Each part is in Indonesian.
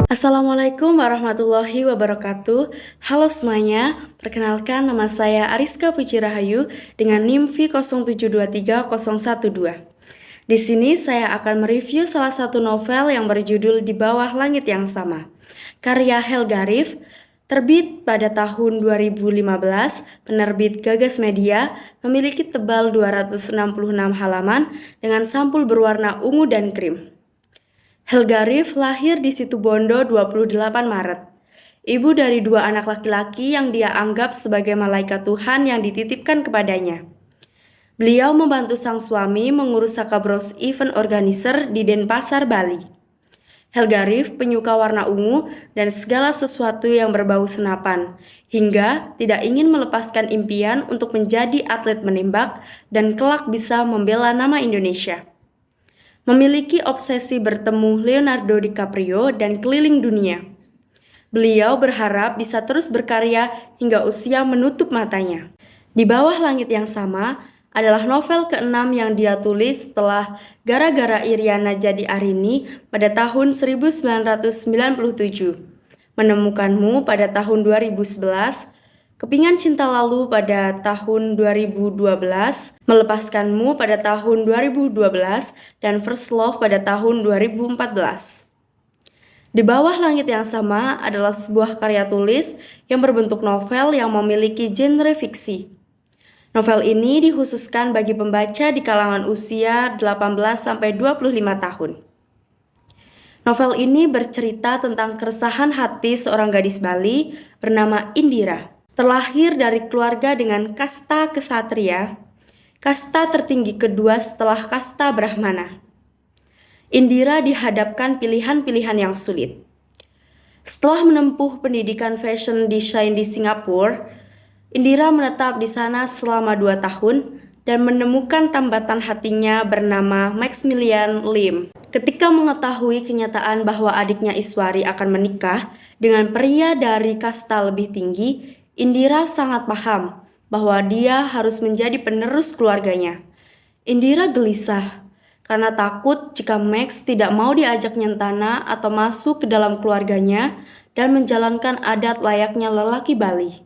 Assalamualaikum warahmatullahi wabarakatuh. Halo semuanya, perkenalkan nama saya Ariska Puji Rahayu dengan NIM V0723012. Di sini saya akan mereview salah satu novel yang berjudul Di Bawah Langit yang Sama, karya Helga Riff, terbit pada tahun 2015, penerbit Gagas Media, memiliki tebal 266 halaman dengan sampul berwarna ungu dan krim. Helga Riff lahir di Situbondo 28 Maret. Ibu dari dua anak laki-laki yang dia anggap sebagai malaikat Tuhan yang dititipkan kepadanya. Beliau membantu sang suami mengurus Sakabros Event Organizer di Denpasar, Bali. Helga Riff penyuka warna ungu dan segala sesuatu yang berbau senapan, hingga tidak ingin melepaskan impian untuk menjadi atlet menembak dan kelak bisa membela nama Indonesia. Memiliki obsesi bertemu Leonardo DiCaprio dan keliling dunia. Beliau berharap bisa terus berkarya hingga usia menutup matanya. Di Bawah Langit yang Sama adalah novel ke-6 yang dia tulis setelah Gara-gara Iriana Jadi Arini pada tahun 1997, Menemukanmu pada tahun 2011, Kepingan Cinta Lalu pada tahun 2012, Melepaskanmu pada tahun 2012, dan First Love pada tahun 2014. Di Bawah Langit yang Sama adalah sebuah karya tulis yang berbentuk novel yang memiliki genre fiksi. Novel ini dikhususkan bagi pembaca di kalangan usia 18-25 tahun. Novel ini bercerita tentang keresahan hati seorang gadis Bali bernama Indira. Terlahir dari keluarga dengan kasta kesatria, kasta tertinggi kedua setelah kasta Brahmana. Indira dihadapkan pilihan-pilihan yang sulit. Setelah menempuh pendidikan fashion design di Singapura, Indira menetap di sana selama 2 tahun dan menemukan tambatan hatinya bernama Maximilian Lim. Ketika mengetahui kenyataan bahwa adiknya Iswari akan menikah dengan pria dari kasta lebih tinggi, Indira sangat paham bahwa dia harus menjadi penerus keluarganya. Indira gelisah karena takut jika Max tidak mau diajak nyentana atau masuk ke dalam keluarganya dan menjalankan adat layaknya lelaki Bali.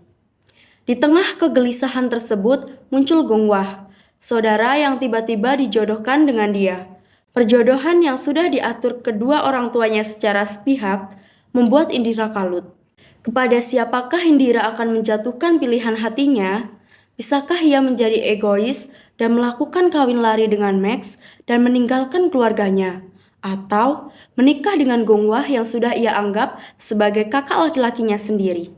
Di tengah kegelisahan tersebut muncul Gongwah, saudara yang tiba-tiba dijodohkan dengan dia. Perjodohan yang sudah diatur kedua orang tuanya secara sepihak membuat Indira kalut. Kepada siapakah Indira akan menjatuhkan pilihan hatinya? Bisakah ia menjadi egois dan melakukan kawin lari dengan Max dan meninggalkan keluarganya? Atau menikah dengan Gongwah yang sudah ia anggap sebagai kakak laki-lakinya sendiri?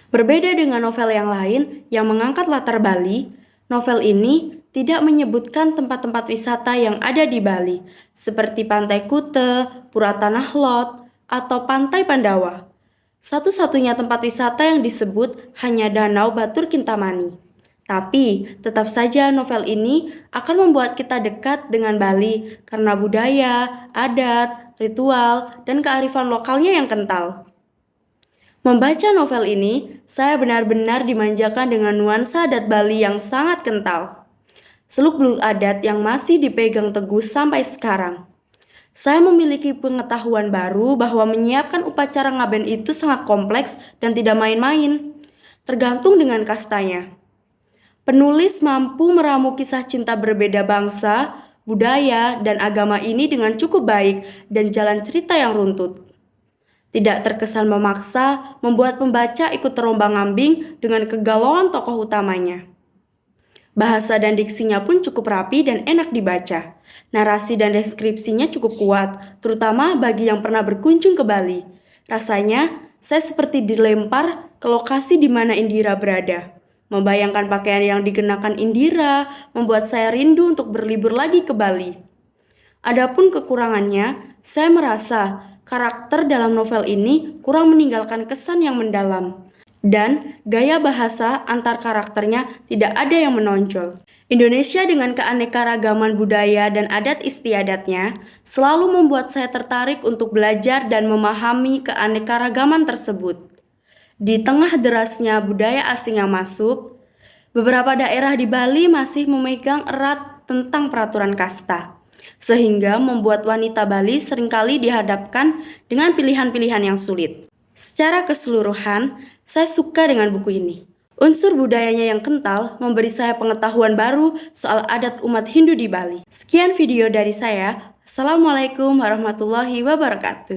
Berbeda dengan novel yang lain yang mengangkat latar Bali, novel ini tidak menyebutkan tempat-tempat wisata yang ada di Bali, seperti Pantai Kute, Pura Tanah Lot, atau Pantai Pandawa. Satu-satunya tempat wisata yang disebut hanya Danau Batur Kintamani. Tapi, tetap saja novel ini akan membuat kita dekat dengan Bali karena budaya, adat, ritual, dan kearifan lokalnya yang kental. Membaca novel ini, saya benar-benar dimanjakan dengan nuansa adat Bali yang sangat kental. Seluk-beluk adat yang masih dipegang teguh sampai sekarang. Saya memiliki pengetahuan baru bahwa menyiapkan upacara ngaben itu sangat kompleks dan tidak main-main, tergantung dengan kastanya. Penulis mampu meramu kisah cinta berbeda bangsa, budaya, dan agama ini dengan cukup baik dan jalan cerita yang runtut. Tidak terkesan memaksa, membuat pembaca ikut terombang-ambing dengan kegalauan tokoh utamanya. Bahasa dan diksinya pun cukup rapi dan enak dibaca. Narasi dan deskripsinya cukup kuat, terutama bagi yang pernah berkunjung ke Bali. Rasanya, saya seperti dilempar ke lokasi di mana Indira berada. Membayangkan pakaian yang dikenakan Indira membuat saya rindu untuk berlibur lagi ke Bali. Adapun kekurangannya, saya merasa karakter dalam novel ini kurang meninggalkan kesan yang mendalam. Dan gaya bahasa antar karakternya tidak ada yang menonjol. Indonesia dengan keanekaragaman budaya dan adat istiadatnya selalu membuat saya tertarik untuk belajar dan memahami keanekaragaman tersebut. Di tengah derasnya budaya asing yang masuk, beberapa daerah di Bali masih memegang erat tentang peraturan kasta. sehingga membuat wanita Bali seringkali dihadapkan dengan pilihan-pilihan yang sulit. Secara keseluruhan, saya suka dengan buku ini. Unsur budayanya yang kental memberi saya pengetahuan baru soal adat umat Hindu di Bali. Sekian video dari saya. Assalamualaikum warahmatullahi wabarakatuh.